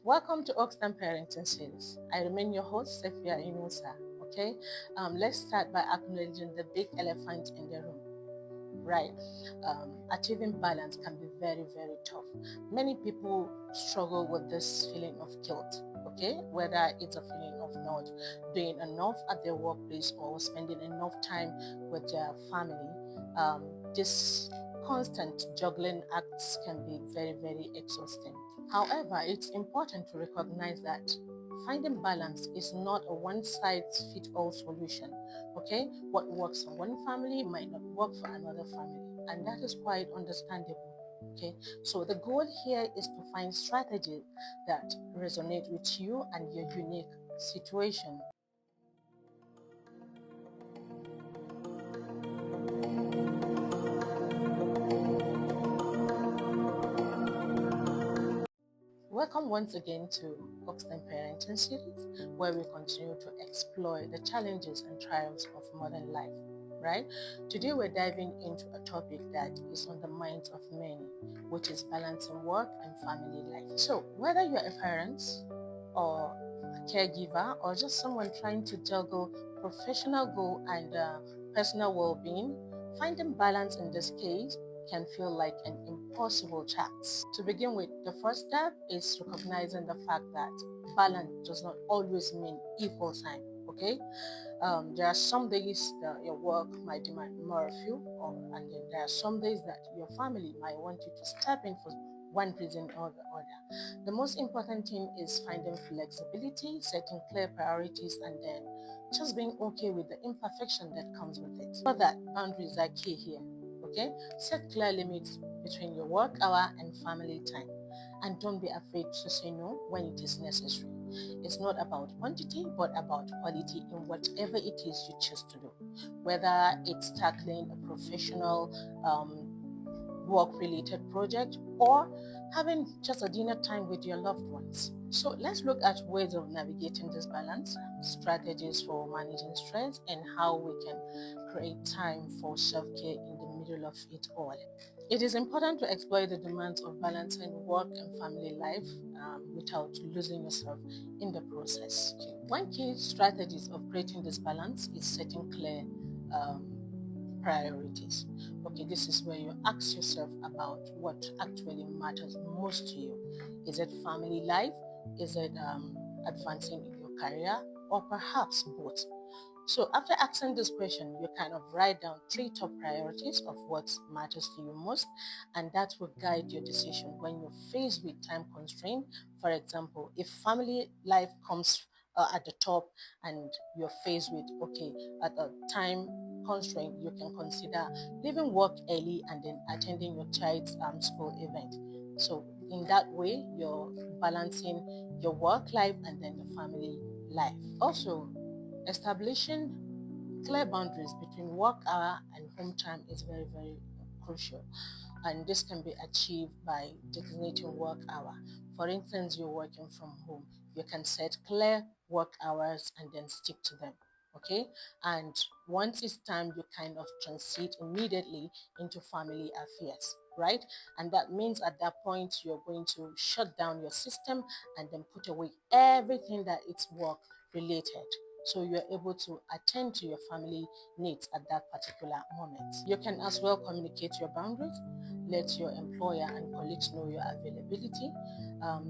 Welcome to Oxfam Parenting Series. I remain your host, Sefia Inusa. Okay, let's start by acknowledging the big elephant in the room. Right, achieving balance can be very, very tough. Many people struggle with this feeling of guilt. Okay, whether it's a feeling of not doing enough at their workplace or spending enough time with their family. This constant juggling acts can be very, very exhausting. However, it's important to recognize that finding balance is not a one-size-fits-all solution. Okay, what works for one family might not work for another family, and that is quite understandable. Okay, so the goal here is to find strategies that resonate with you and your unique situation. Welcome once again to Oxfam Parenting Series, where we continue to explore the challenges and triumphs of modern life. Right? Today we're diving into a topic that is on the minds of many, which is balancing work and family life. So, whether you're a parent or a caregiver or just someone trying to juggle professional goal and personal well-being, finding balance in this case can feel like an impossible task. To begin with, the first step is recognizing the fact that balance does not always mean equal time. Okay, there are some days that your work might demand more of you, and then there are some days that your family might want you to step in for one reason or the other. The most important thing is finding flexibility, setting clear priorities, and then just being okay with the imperfection that comes with it. For that, boundaries are key here. Okay, set clear limits between your work hour and family time, and don't be afraid to say no when it is necessary. It's not about quantity, but about quality in whatever it is you choose to do. Whether it's tackling a professional work-related project or having just a dinner time with your loved ones. So let's look at ways of navigating this balance, strategies for managing stress, and how we can create time for self-care in the middle of it all. It is important to explore the demands of balancing work and family life without losing yourself in the process. One key strategies of creating this balance is setting clear um, priorities. Okay, this is where you ask yourself about what actually matters most to you. Is it family life? Is it advancing in your career? Or perhaps both? So after asking this question, you kind of write down three top priorities of what matters to you most, and that will guide your decision when you're faced with time constraint. For example, if family life comes at the top and you're faced with, okay, at a time constraint, you can consider leaving work early and then attending your child's school event. So in that way, you're balancing your work life and then the family life. Also, establishing clear boundaries between work hour and home time is very, very crucial. And this can be achieved by designating work hour. For instance, you're working from home. You can set clear work hours and then stick to them. Okay, and once it's time, you kind of transit immediately into family affairs, right? And that means at that point you're going to shut down your system and then put away everything that is work related, so you're able to attend to your family needs at that particular moment. You can as well communicate your boundaries, let your employer and colleagues know your availability.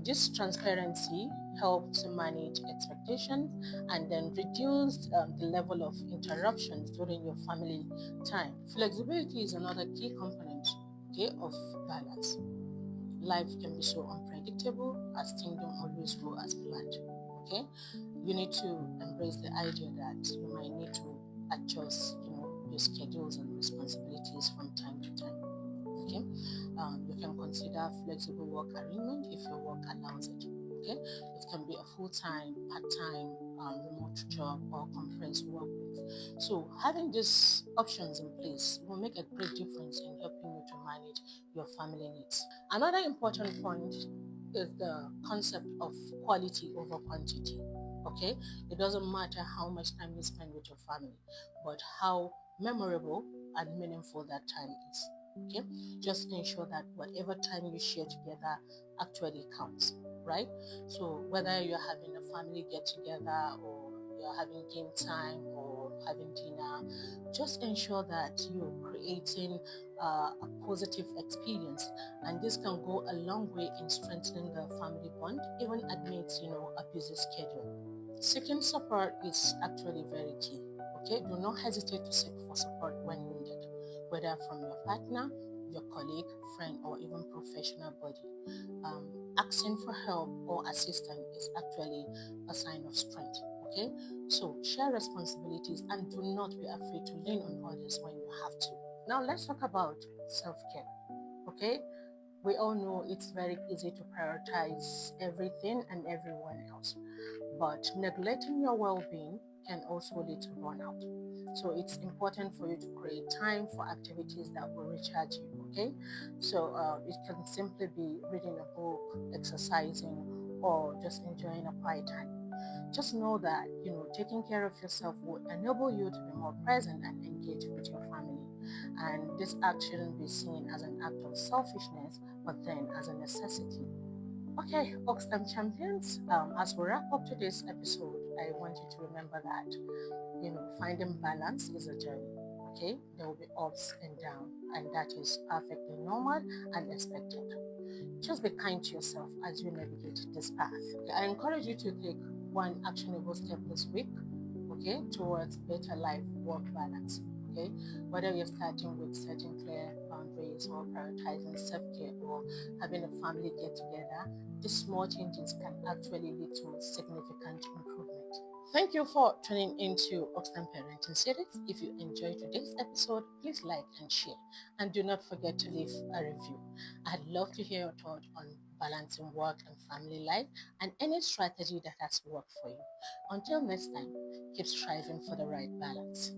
This transparency helps to manage expectations and then reduce the level of interruptions during your family time. Flexibility is another key component, okay, of balance. Life can be so unpredictable as things don't always go as planned. Okay, you need to embrace the idea that you might need to adjust, your schedules and responsibilities from time to time. Okay, you can consider flexible work arrangement if your work allows it. Okay, it can be a full-time, part-time, remote job or compressed work week. So having these options in place will make a great difference in helping you to manage your family needs. Another important point is the concept of quality over quantity. Okay, it doesn't matter how much time you spend with your family, but how memorable and meaningful that time is. Okay, just ensure that whatever time you share together actually counts, right? So whether you're having a family get together or you're having game time or having dinner, just ensure that you're creating a positive experience, and this can go a long way in strengthening the family bond even amidst a busy schedule. Seeking support is actually very key. Okay, do not hesitate to seek for support when needed, whether from your partner, your colleague, friend, or even professional body. Asking for help or assistance is actually a sign of strength. Okay, so share responsibilities and do not be afraid to lean on others when you have to. Now, let's talk about self care. Okay, we all know it's very easy to prioritize everything and everyone else, but neglecting your well-being can also lead to burnout. So it's important for you to create time for activities that will recharge you. Okay, so it can simply be reading a book, exercising, or just enjoying a quiet time. Just know that taking care of yourself will enable you to be more present and engaged with your family, and this act shouldn't be seen as an act of selfishness but then as a necessity. Okay, Oxfam champions, as we wrap up today's episode, I want you to remember that finding balance is a journey. Okay, there will be ups and downs, and that is perfectly normal and expected. Just be kind to yourself as you navigate this path. Okay, I encourage you to take one actionable step this week, okay, towards better life work balance. Okay, whether you're starting with setting clear boundaries or prioritizing self care or having a family get together, these small changes can actually lead to significant improvement. Thank you for tuning into Oxfam Parenting Series. If you enjoyed today's episode, please like and share. And do not forget to leave a review. I'd love to hear your thoughts on balancing work and family life and any strategy that has worked for you. Until next time, keep striving for the right balance.